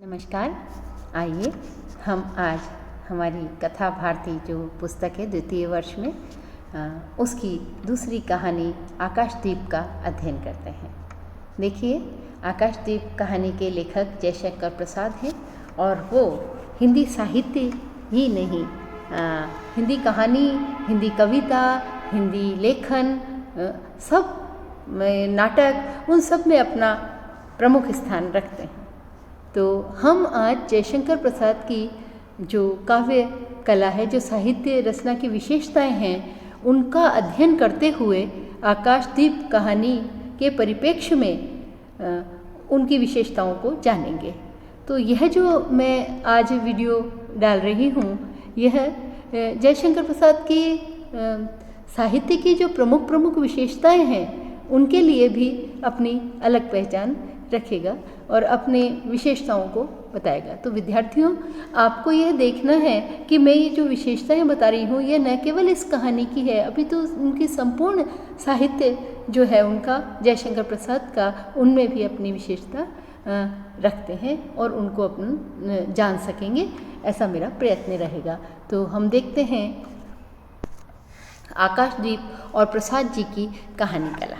नमस्कार। आइए हम आज हमारी कथा भारती जो पुस्तक है द्वितीय वर्ष में उसकी दूसरी कहानी आकाशदीप का अध्ययन करते हैं। देखिए, आकाशदीप कहानी के लेखक जयशंकर प्रसाद हैं और वो हिंदी साहित्य ही नहीं, हिंदी कहानी, हिंदी कविता, हिंदी लेखन, सब नाटक, उन सब में अपना प्रमुख स्थान रखते हैं। तो हम आज जयशंकर प्रसाद की जो काव्य कला है, जो साहित्य रचना की विशेषताएं हैं, उनका अध्ययन करते हुए आकाशदीप कहानी के परिप्रेक्ष्य में उनकी विशेषताओं को जानेंगे। तो यह जो मैं आज वीडियो डाल रही हूँ, यह जयशंकर प्रसाद की साहित्य की जो प्रमुख विशेषताएं हैं, उनके लिए भी अपनी अलग पहचान रखेगा और अपने विशेषताओं को बताएगा। तो विद्यार्थियों, आपको यह देखना है कि मैं ये जो विशेषताएं बता रही हूँ, ये न केवल इस कहानी की है, अभी तो उनकी संपूर्ण साहित्य जो है उनका, जयशंकर प्रसाद का, उनमें भी अपनी विशेषता रखते हैं और उनको अपन जान सकेंगे, ऐसा मेरा प्रयत्न रहेगा। तो हम देखते हैं आकाशदीप और प्रसाद जी की कहानी कला।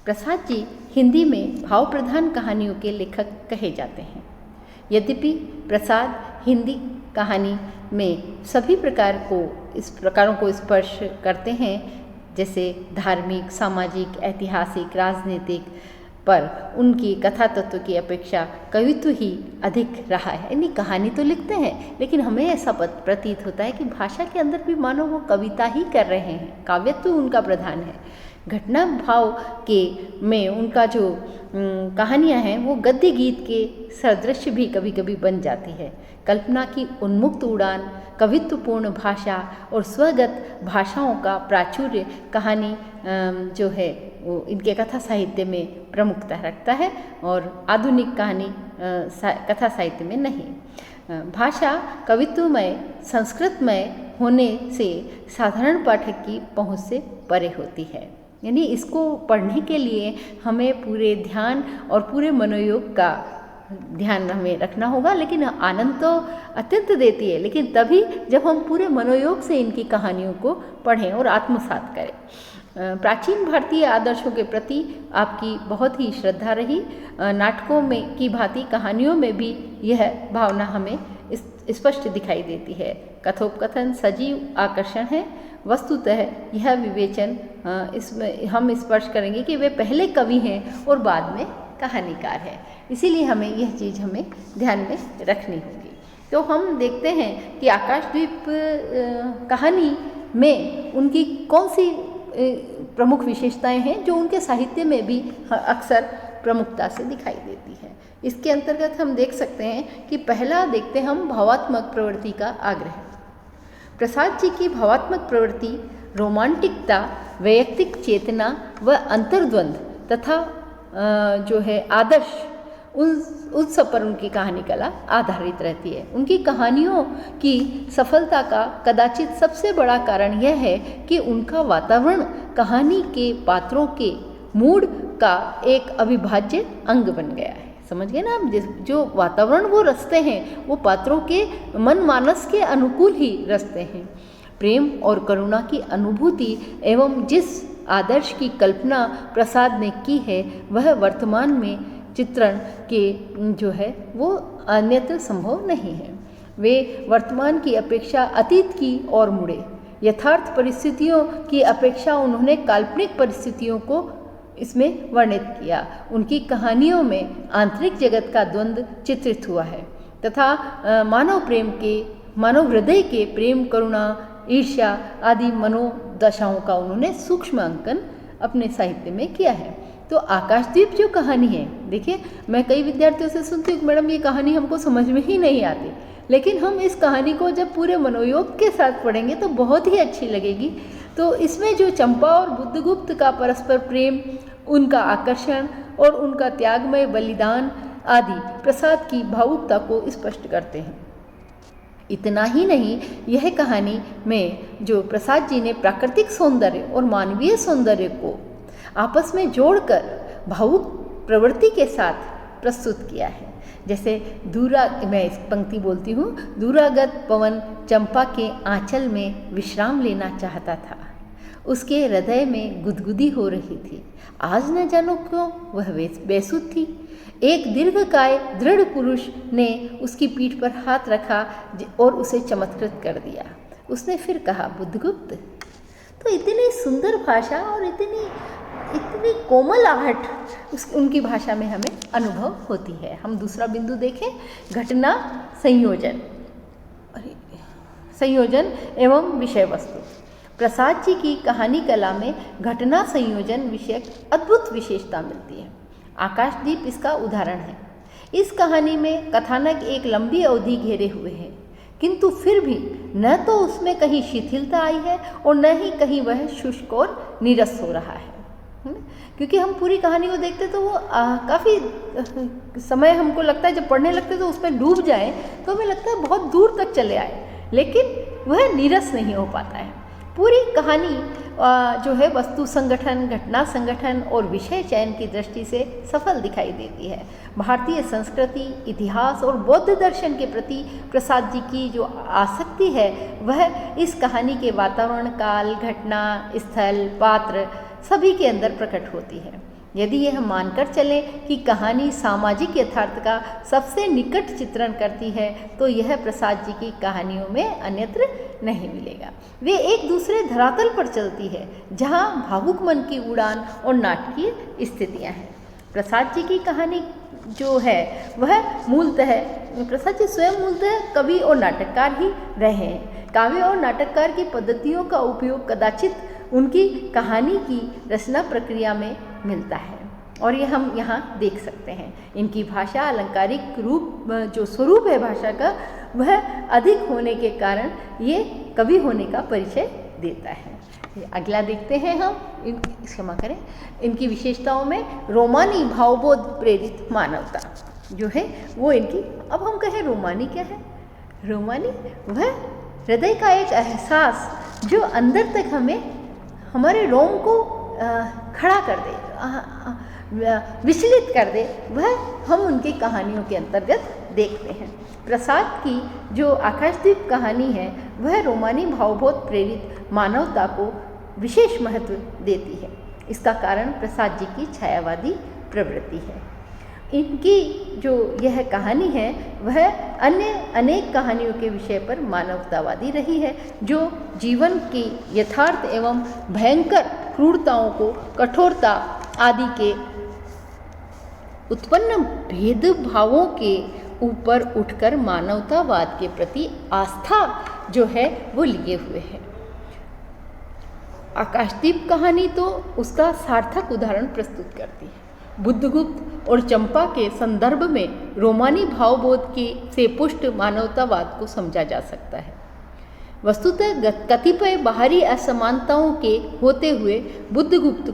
प्रसाद जी हिंदी में भाव प्रधान कहानियों के लेखक कहे जाते हैं। यद्यपि प्रसाद हिंदी कहानी में सभी प्रकारों को स्पर्श करते हैं, जैसे धार्मिक, सामाजिक, ऐतिहासिक, राजनीतिक, पर उनकी कथा तत्व की अपेक्षा कवित्व ही अधिक रहा है। यानी कहानी तो लिखते हैं, लेकिन हमें ऐसा प्रतीत होता है कि भाषा के अंदर भी मानो वो कविता ही कर रहे हैं, काव्यत्व उनका प्रधान है। घटना भाव के में उनका जो कहानियाँ हैं, वो गद्य गीत के सदृश भी कभी कभी बन जाती है। कल्पना की उन्मुक्त उड़ान, कवित्वपूर्ण भाषा और स्वगत भाषाओं का प्राचुर्य कहानी जो है वो इनके कथा साहित्य में प्रमुखता रखता है और आधुनिक कहानी कथा साहित्य में नहीं। भाषा कवित्वमय, संस्कृतमय होने से साधारण पाठक की पहुँच से परे होती है। यानी इसको पढ़ने के लिए हमें पूरे ध्यान और पूरे मनोयोग का ध्यान हमें रखना होगा। लेकिन आनंद तो अत्यंत देती है, लेकिन तभी जब हम पूरे मनोयोग से इनकी कहानियों को पढ़ें और आत्मसात करें। प्राचीन भारतीय आदर्शों के प्रति आपकी बहुत ही श्रद्धा रही। नाटकों में की भांति कहानियों में भी यह भावना हमें स्पष्ट दिखाई देती है। कथोपकथन सजीव आकर्षण है। वस्तुतः यह विवेचन इसमें हम स्पर्श करेंगे कि वे पहले कवि हैं और बाद में कहानीकार हैं, इसीलिए हमें यह चीज़ हमें ध्यान में रखनी होगी। तो हम देखते हैं कि आकाशदीप कहानी में उनकी कौन सी प्रमुख विशेषताएं हैं जो उनके साहित्य में भी अक्सर प्रमुखता से दिखाई देती है। इसके अंतर्गत हम देख सकते हैं कि पहला देखते हैं हम भावात्मक प्रवृत्ति का आग्रह। प्रसाद जी की भावात्मक प्रवृत्ति रोमांटिकता, वैयक्तिक चेतना व अंतर्द्वंद तथा जो है आदर्श, उन सब पर उनकी कहानी कला आधारित रहती है। उनकी कहानियों की सफलता का कदाचित सबसे बड़ा कारण यह है कि उनका वातावरण कहानी के पात्रों के मूड का एक अविभाज्य अंग बन गया है। समझ गए ना आप? जो वातावरण वो रचते हैं, वो पात्रों के मन मानस के अनुकूल ही रचते हैं। प्रेम और करुणा की अनुभूति एवं जिस आदर्श की कल्पना प्रसाद ने की है, वह वर्तमान में चित्रण के जो है वो अन्यत्र संभव नहीं है। वे वर्तमान की अपेक्षा अतीत की ओर मुड़े। यथार्थ परिस्थितियों की अपेक्षा उन्होंने काल्पनिक परिस्थितियों को इसमें वर्णित किया। उनकी कहानियों में आंतरिक जगत का द्वंद्व चित्रित हुआ है तथा मानव हृदय के प्रेम, करुणा, ईर्ष्या आदि मनोदशाओं का उन्होंने सूक्ष्म अंकन अपने साहित्य में किया है। तो आकाशदीप जो कहानी है, देखिए, मैं कई विद्यार्थियों से सुनती हूँ कि मैडम ये कहानी हमको समझ में ही नहीं आती, लेकिन हम इस कहानी को जब पूरे मनोयोग के साथ पढ़ेंगे तो बहुत ही अच्छी लगेगी। तो इसमें जो चंपा और बुद्धगुप्त का परस्पर प्रेम, उनका आकर्षण और उनका त्यागमय बलिदान आदि प्रसाद की भावुकता को स्पष्ट करते हैं। इतना ही नहीं, यह कहानी में जो प्रसाद जी ने प्राकृतिक सौंदर्य और मानवीय सौंदर्य को आपस में जोड़कर भावुक प्रवृत्ति के साथ प्रस्तुत किया है। जैसे मैं इस पंक्ति बोलती हूँ, दूरागत पवन चंपा के आंचल में विश्राम लेना चाहता था, उसके हृदय में गुदगुदी हो रही थी, आज न जानो क्यों वह बेसुध थी। एक दीर्घकाय दृढ़ पुरुष ने उसकी पीठ पर हाथ रखा और उसे चमत्कृत कर दिया। उसने फिर कहा, बुद्धगुप्त। तो इतनी सुंदर भाषा और इतनी कोमल आहट उनकी भाषा में हमें अनुभव होती है। हम दूसरा बिंदु देखें, घटना संयोजन एवं विषय वस्तु। प्रसाद जी की कहानी कला में घटना संयोजन विषयक अद्भुत विशेषता मिलती है। आकाशदीप इसका उदाहरण है। इस कहानी में कथानक एक लंबी अवधि घेरे हुए है, किंतु फिर भी न तो उसमें कहीं शिथिलता आई है और न ही कहीं वह शुष्क और नीरस हो रहा है। क्योंकि हम पूरी कहानी को देखते तो वो काफ़ी समय हमको लगता है, जब पढ़ने लगते तो उसमें डूब जाए तो हमें लगता है बहुत दूर तक चले आए, लेकिन वह नीरस नहीं हो पाता है। पूरी कहानी जो है वस्तु संगठन, घटना संगठन और विषय चयन की दृष्टि से सफल दिखाई देती है। भारतीय संस्कृति, इतिहास और बौद्ध दर्शन के प्रति प्रसाद जी की जो आसक्ति है वह इस कहानी के वातावरण, काल, घटना, स्थल, पात्र सभी के अंदर प्रकट होती है। यदि यह मानकर चलें कि कहानी सामाजिक यथार्थ का सबसे निकट चित्रण करती है तो यह प्रसाद जी की कहानियों में अन्यत्र नहीं मिलेगा। वे एक दूसरे धरातल पर चलती है जहां भावुक मन की उड़ान और नाटकीय स्थितियां हैं। प्रसाद जी की कहानी जो है वह मूलतः, प्रसाद जी स्वयं मूलतः कवि और नाटककार ही रहे हैं। काव्य और नाटककार की पद्धतियों का उपयोग कदाचित उनकी कहानी की रचना प्रक्रिया में मिलता है और ये हम यहाँ देख सकते हैं। इनकी भाषा, अलंकारिक रूप, जो स्वरूप है भाषा का, वह अधिक होने के कारण ये कवि होने का परिचय देता है। अगला देखते हैं हम, क्षमा करें, इनकी विशेषताओं में रोमानी भावबोध प्रेरित मानवता जो है वो इनकी, अब हम कहें रोमानी क्या है? रोमानी वह हृदय का एक एहसास जो अंदर तक हमारे रोम को खड़ा कर दे, विचलित कर दे, वह हम उनकी कहानियों के अंतर्गत देखते हैं। प्रसाद की जो आकाशदीप कहानी है वह रोमानी भावबोध प्रेरित मानवता को विशेष महत्व देती है। इसका कारण प्रसाद जी की छायावादी प्रवृत्ति है। इनकी जो यह कहानी है वह अन्य अनेक कहानियों के विषय पर मानवतावादी रही है, जो जीवन की यथार्थ एवं भयंकर क्रूरताओं को, कठोरता आदि के उत्पन्न भेदभावों के ऊपर उठकर मानवतावाद के प्रति आस्था जो है वो लिए हुए है। आकाशदीप कहानी तो उसका सार्थक उदाहरण प्रस्तुत करती है। बुद्धगुप्त और चंपा के संदर्भ में रोमानी भावबोध के से पुष्ट मानवतावाद को समझा जा सकता है। वस्तुतः कतिपय बाहरी असमानताओं के होते हुए बुद्धगुप्त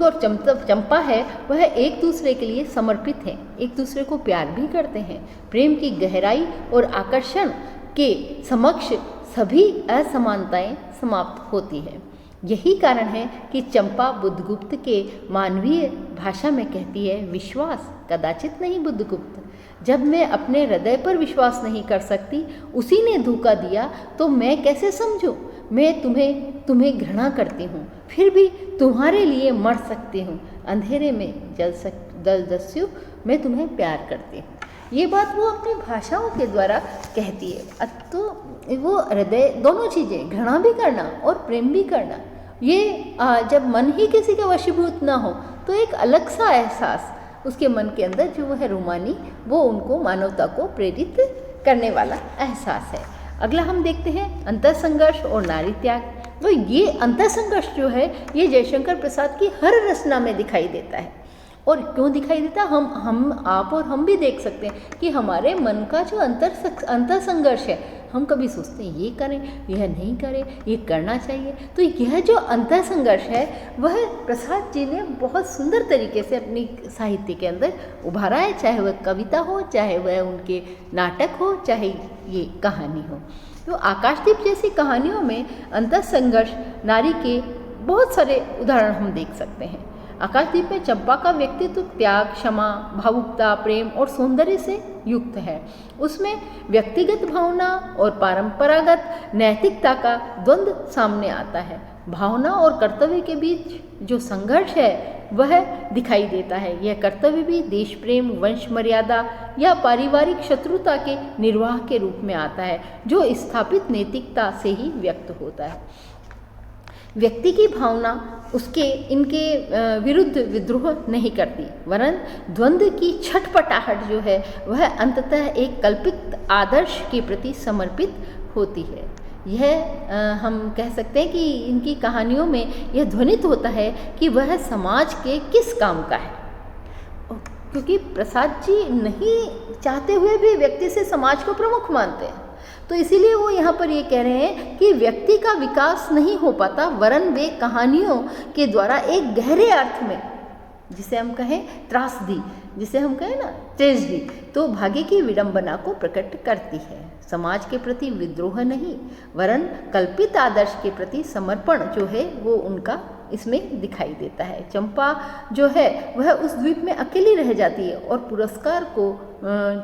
और चंपा है वह एक दूसरे के लिए समर्पित हैं, एक दूसरे को प्यार भी करते हैं। प्रेम की गहराई और आकर्षण के समक्ष सभी असमानताएं समाप्त होती है। यही कारण है कि चंपा बुद्धगुप्त के मानवीय भाषा में कहती है, विश्वास कदाचित नहीं बुद्धगुप्त। जब मैं अपने हृदय पर विश्वास नहीं कर सकती, उसी ने धोखा दिया, तो मैं कैसे समझूं? मैं तुम्हें घृणा करती हूँ, फिर भी तुम्हारे लिए मर सकती हूँ। अंधेरे में जल दस्यु, मैं तुम्हें प्यार करती हूँ। ये बात वो अपनी भाषाओं के द्वारा कहती है। तो वो हृदय, दोनों चीज़ें, घृणा भी करना और प्रेम भी करना, ये जब मन ही किसी का वशीभूत ना हो तो एक अलग सा एहसास उसके मन के अंदर जो है रोमानी, वो उनको मानवता को प्रेरित करने वाला एहसास है। अगला हम देखते हैं अंतरसंघर्ष और नारी त्याग। तो ये अंतरसंघर्ष जो है ये जयशंकर प्रसाद की हर रचना में दिखाई देता है। और क्यों दिखाई देता? हम आप और हम भी देख सकते हैं कि हमारे मन का जो अंतर संघर्ष है, हम कभी सोचते हैं ये करें, यह नहीं करें, ये करना चाहिए। तो यह जो अंतर संघर्ष है वह प्रसाद जी ने बहुत सुंदर तरीके से अपनी साहित्य के अंदर उभारा है, चाहे वह कविता हो, चाहे वह उनके नाटक हो, चाहे ये कहानी हो। तो आकाशदीप जैसी कहानियों में अंतर संघर्ष, नारी के बहुत सारे उदाहरण हम देख सकते हैं। आकाशदीप में चंपा का व्यक्तित्व त्याग, क्षमा, भावुकता, प्रेम और सौंदर्य से युक्त है। उसमें व्यक्तिगत भावना और परंपरागत नैतिकता का द्वंद्व सामने आता है। भावना और कर्तव्य के बीच जो संघर्ष है वह दिखाई देता है। यह कर्तव्य भी देश प्रेम, वंश मर्यादा या पारिवारिक शत्रुता के निर्वाह के रूप में आता है, जो स्थापित नैतिकता से ही व्यक्त होता है। व्यक्ति की भावना इनके विरुद्ध विद्रोह नहीं करती, वरन द्वंद्व की छटपटाहट जो है वह अंततः एक कल्पित आदर्श के प्रति समर्पित होती है। यह हम कह सकते हैं कि इनकी कहानियों में यह ध्वनित होता है कि वह समाज के किस काम का है, क्योंकि प्रसाद जी नहीं चाहते हुए भी व्यक्ति से समाज को प्रमुख मानते हैं। तो इसीलिए वो यहाँ पर ये कह रहे हैं कि व्यक्ति का विकास नहीं हो पाता, वरन वे कहानियों के द्वारा एक गहरे अर्थ में, जिसे हम कहें त्रासदी, जिसे हम कहें ना ट्रेजेडी, तो भाग्य की विडंबना को प्रकट करती है। समाज के प्रति विद्रोह नहीं, वरन कल्पित आदर्श के प्रति समर्पण जो है वो उनका इसमें दिखाई देता है। चंपा जो है वह उस द्वीप में अकेली रह जाती है और पुरस्कार को,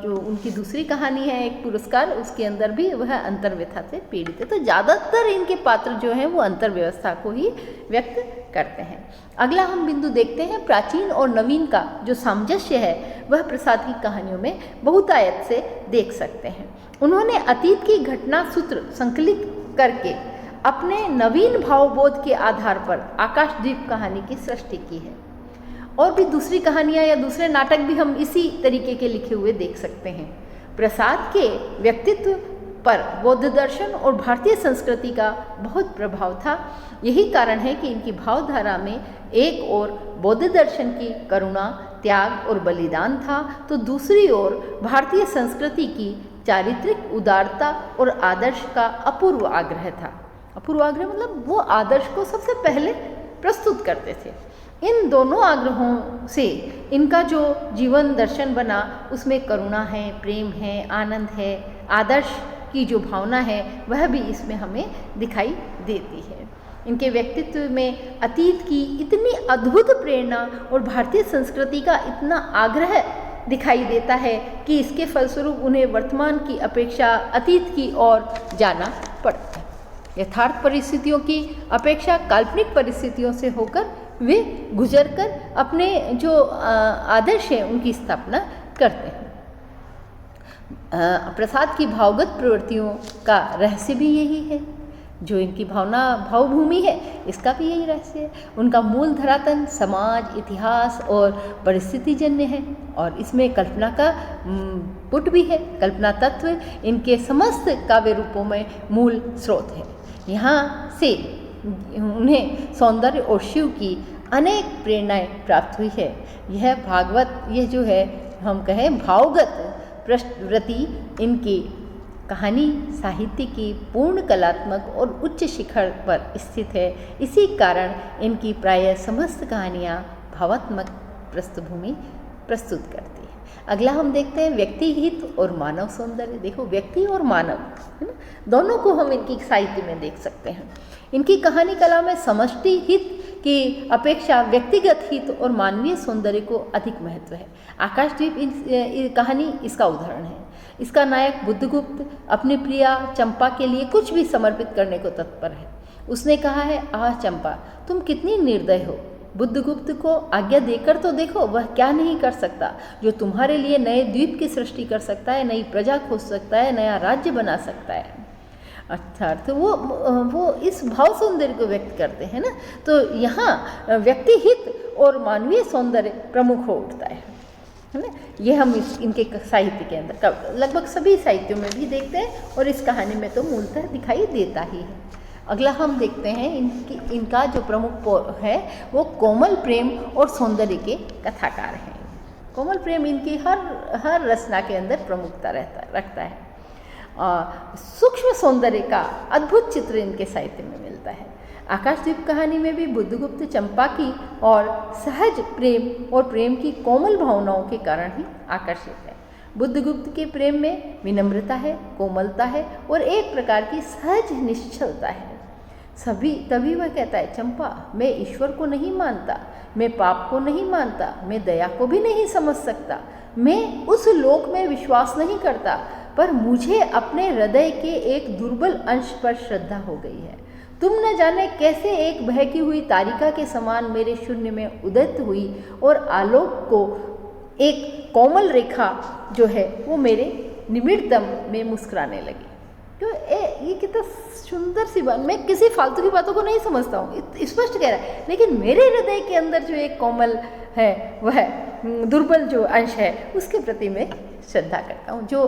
जो उनकी दूसरी कहानी है एक पुरस्कार, उसके अंदर भी वह अंतर्व्यथा से पीड़ित है। तो ज़्यादातर इनके पात्र जो हैं वो अंतर्व्यवस्था को ही व्यक्त करते हैं। अगला हम बिंदु देखते हैं, प्राचीन और नवीन का जो सामंजस्य है वह प्रसाद की कहानियों में बहुतायत से देख सकते हैं। उन्होंने अतीत की घटना सूत्र संकलित करके अपने नवीन भावबोध के आधार पर आकाशदीप कहानी की सृष्टि की है। और भी दूसरी कहानियाँ या दूसरे नाटक भी हम इसी तरीके के लिखे हुए देख सकते हैं। प्रसाद के व्यक्तित्व पर बौद्ध दर्शन और भारतीय संस्कृति का बहुत प्रभाव था। यही कारण है कि इनकी भावधारा में एक ओर बौद्ध दर्शन की करुणा, त्याग और बलिदान था, तो दूसरी ओर भारतीय संस्कृति की चारित्रिक उदारता और आदर्श का अपूर्व आग्रह था। अपूर्व आग्रह मतलब वो आदर्श को सबसे पहले प्रस्तुत करते थे। इन दोनों आग्रहों से इनका जो जीवन दर्शन बना उसमें करुणा है, प्रेम है, आनंद है, आदर्श की जो भावना है वह भी इसमें हमें दिखाई देती है। इनके व्यक्तित्व में अतीत की इतनी अद्भुत प्रेरणा और भारतीय संस्कृति का इतना आग्रह दिखाई देता है कि इसके फलस्वरूप उन्हें वर्तमान की अपेक्षा अतीत की ओर जाना पड़ता है। यथार्थ परिस्थितियों की अपेक्षा काल्पनिक परिस्थितियों से होकर वे गुजरकर अपने जो आदर्श हैं उनकी स्थापना करते हैं। प्रसाद की भावगत प्रवृत्तियों का रहस्य भी यही है। जो इनकी भावभूमि है इसका भी यही रहस्य है। उनका मूल धरातल समाज, इतिहास और परिस्थितिजन्य है और इसमें कल्पना का पुट भी है। कल्पना तत्व इनके समस्त काव्य रूपों में मूल स्रोत है। यहाँ से उन्हें सौंदर्य और शिव की अनेक प्रेरणाएं प्राप्त हुई है। यह भागवत, यह जो है हम कहें भावगत प्रवृत्ति इनकी कहानी साहित्य की पूर्ण कलात्मक और उच्च शिखर पर स्थित है। इसी कारण इनकी प्रायः समस्त कहानियाँ भावात्मक पृष्ठभूमि प्रस्तुत करती है। अगला हम देखते हैं व्यक्ति हित और मानव सौंदर्य। देखो, व्यक्ति और मानव है ना, दोनों को हम इनकी साहित्य में देख सकते हैं। इनकी कहानी कला में समष्टि हित की अपेक्षा व्यक्तिगत हित और मानवीय सौंदर्य को अधिक महत्व है। आकाशदीप कहानी इसका उदाहरण है। इसका नायक बुद्धगुप्त अपनी प्रिया चंपा के लिए कुछ भी समर्पित करने को तत्पर है। उसने कहा है, आह चंपा, तुम कितनी निर्दय हो। बुद्धगुप्त को आज्ञा देकर तो देखो, वह क्या नहीं कर सकता, जो तुम्हारे लिए नए द्वीप की सृष्टि कर सकता है, नई प्रजा खोज सकता है, नया राज्य बना सकता है। अर्थात वो इस भाव सौंदर्य को व्यक्त करते हैं ना। तो यहाँ व्यक्ति हित और मानवीय सौंदर्य प्रमुख हो उठता है ना। ये हम इनके साहित्य के अंदर लगभग सभी साहित्यों में भी देखते हैं और इस कहानी में तो मूलतः दिखाई देता ही है। अगला हम देखते हैं इनका जो प्रमुख है वो कोमल प्रेम और सौंदर्य के कथाकार हैं। कोमल प्रेम इनकी हर रचना के अंदर प्रमुखता रखता है। सूक्ष्म सौंदर्य का अद्भुत चित्र इनके साहित्य में मिलता है। आकाशदीप कहानी में भी बुद्धगुप्त चंपा की और सहज प्रेम और प्रेम की कोमल भावनाओं के कारण ही आकर्षित है। बुद्धगुप्त के प्रेम में विनम्रता है, कोमलता है और एक प्रकार की सहज निश्चलता है। तभी वह कहता है, चंपा मैं ईश्वर को नहीं मानता, मैं पाप को नहीं मानता, मैं दया को भी नहीं समझ सकता, मैं उस लोक में विश्वास नहीं करता, पर मुझे अपने हृदय के एक दुर्बल अंश पर श्रद्धा हो गई है। तुम न जाने कैसे एक बहकी हुई तारिका के समान मेरे शून्य में उदित हुई और आलोक को एक कोमल रेखा जो है वो मेरे निबिड़तम में मुस्कुराने लगी। तो ये कितना सुंदर सी बात, मैं किसी फालतू की बातों को नहीं समझता हूँ, स्पष्ट कह रहा है, लेकिन मेरे हृदय के अंदर जो एक कोमल है वह दुर्बल जो अंश है उसके प्रति मैं श्रद्धा करता हूँ, जो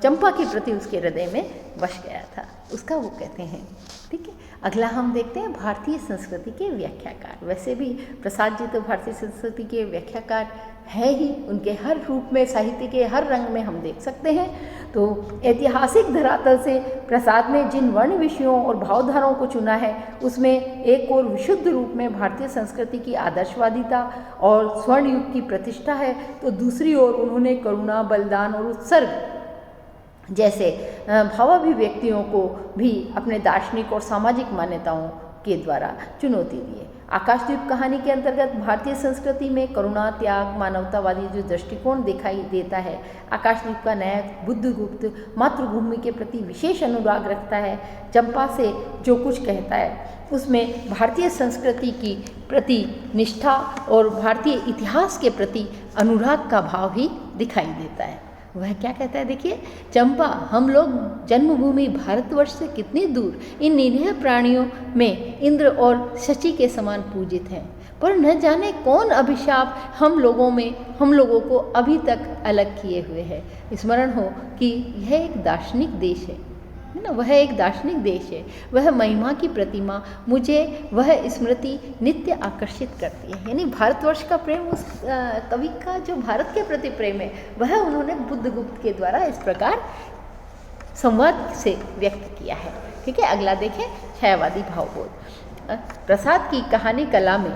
चंपा के प्रति उसके हृदय में बस गया था, उसका वो कहते हैं। ठीक है, अगला हम देखते हैं भारतीय संस्कृति के व्याख्याकार। वैसे भी प्रसाद जी तो भारतीय संस्कृति के व्याख्याकार है ही, उनके हर रूप में, साहित्य के हर रंग में हम देख सकते हैं। तो ऐतिहासिक धरातल से प्रसाद ने जिन वर्ण विषयों और भावधाराओं को चुना है उसमें एक और विशुद्ध रूप में भारतीय संस्कृति की आदर्शवादिता और स्वर्ण युग की प्रतिष्ठा है, तो दूसरी ओर उन्होंने करुणा, बलिदान और उत्सर्ग जैसे भावाभिव्यक्तियों को भी अपने दार्शनिक और सामाजिक मान्यताओं के द्वारा चुनौती दी है। आकाशदीप कहानी के अंतर्गत भारतीय संस्कृति में करुणा, त्याग, मानवतावादी जो दृष्टिकोण दिखाई देता है। आकाशदीप का नायक बुद्धगुप्त मातृभूमि के प्रति विशेष अनुराग रखता है। चंपा से जो कुछ कहता है उसमें भारतीय संस्कृति की प्रति निष्ठा और भारतीय इतिहास के प्रति अनुराग का भाव ही दिखाई देता है। वह क्या कहता है, देखिए, चंपा हम लोग जन्मभूमि भारतवर्ष से कितनी दूर इन निरीह प्राणियों में इंद्र और शची के समान पूजित हैं, पर न जाने कौन अभिशाप हम लोगों को अभी तक अलग किए हुए है। स्मरण हो कि यह एक दार्शनिक देश है ना, वह एक दार्शनिक देश है। वह महिमा की प्रतिमा, मुझे वह स्मृति नित्य आकर्षित करती है। यानी भारतवर्ष का प्रेम, उस कवि का जो भारत के प्रति प्रेम है वह उन्होंने बुद्धगुप्त के द्वारा इस प्रकार संवाद से व्यक्त किया है। ठीक है, अगला देखें, छायावादी भावबोध। प्रसाद की कहानी कला में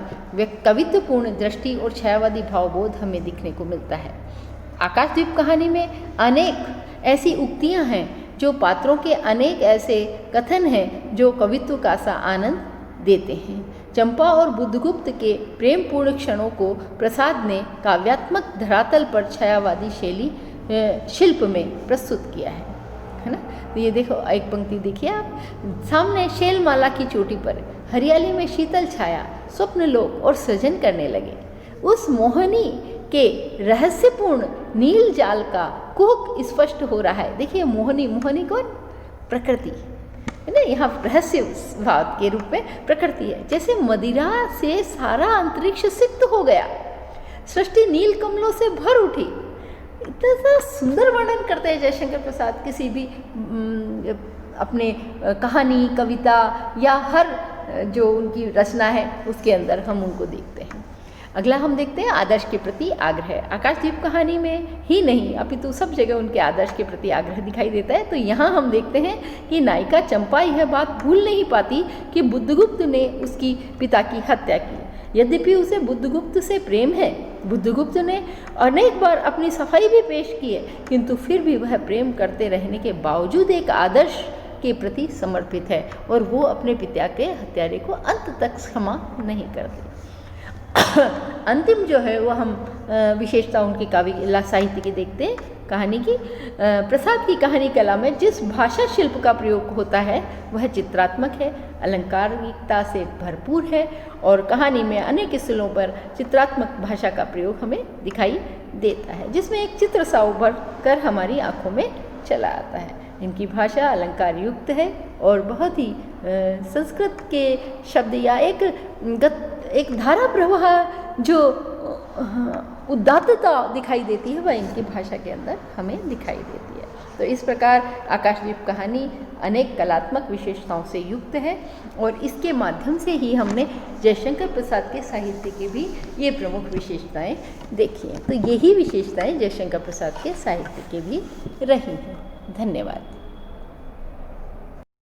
कवित्वपूर्ण दृष्टि और छायावादी भावबोध हमें दिखने को मिलता है। आकाशदीप कहानी में अनेक ऐसी उक्तियां हैं जो पात्रों के अनेक ऐसे कथन हैं जो कवित्व का सा आनंद देते हैं। चंपा और बुद्धगुप्त के प्रेमपूर्ण क्षणों को प्रसाद ने काव्यात्मक धरातल पर छायावादी शिल्प में प्रस्तुत किया है ना। तो ये देखो, एक पंक्ति देखिए आप, सामने शैलमाला की चोटी पर हरियाली में शीतल छाया स्वप्नलोक और सृजन करने लगे। उस मोहनी के रहस्यपूर्ण नील जाल का कुहक स्पष्ट हो रहा है। देखिए, मोहनी कौन? प्रकृति है ना, यहाँ रहस्य भाव के रूप में प्रकृति है। जैसे मदिरा से सारा अंतरिक्ष सिक्त हो गया, सृष्टि नील कमलों से भर उठी। इतना सुंदर वर्णन करते हैं जयशंकर प्रसाद किसी भी अपने कहानी, कविता या हर जो उनकी रचना है उसके अंदर हम उनको देखते हैं। अगला हम देखते हैं आदर्श के प्रति आग्रह। आकाशदीप कहानी में ही नहीं अपितु सब जगह उनके आदर्श के प्रति आग्रह दिखाई देता है। तो यहाँ हम देखते हैं कि नायिका चंपा यह बात भूल नहीं पाती कि बुद्धगुप्त ने उसकी पिता की हत्या की। यद्यपि उसे बुद्धगुप्त से प्रेम है, बुद्धगुप्त ने अनेक बार अपनी सफाई भी पेश की है, किंतु फिर भी वह प्रेम करते रहने के बावजूद एक आदर्श के प्रति समर्पित है और वो अपने पिता के हत्यारे को अंत तक क्षमा नहीं करती। अंतिम जो है वो हम विशेषता उनकी काव्य साहित्य की देखते हैं कहानी की। प्रसाद की कहानी कला में जिस भाषा शिल्प का प्रयोग होता है वह चित्रात्मक है, अलंकारिकता से भरपूर है और कहानी में अनेक स्थलों पर चित्रात्मक भाषा का प्रयोग हमें दिखाई देता है, जिसमें एक चित्र सा उभर कर हमारी आंखों में चला आता है। इनकी भाषा अलंकार युक्त है और बहुत ही संस्कृत के शब्द या एक धारा प्रवाह जो उदात्तता दिखाई देती है वह इनकी भाषा के अंदर हमें दिखाई देती है। तो इस प्रकार आकाशदीप कहानी अनेक कलात्मक विशेषताओं से युक्त है और इसके माध्यम से ही हमने जयशंकर प्रसाद के साहित्य की भी ये प्रमुख विशेषताएं देखी हैं। तो यही विशेषताएं जयशंकर प्रसाद के साहित्य के भी रही हैं। धन्यवाद।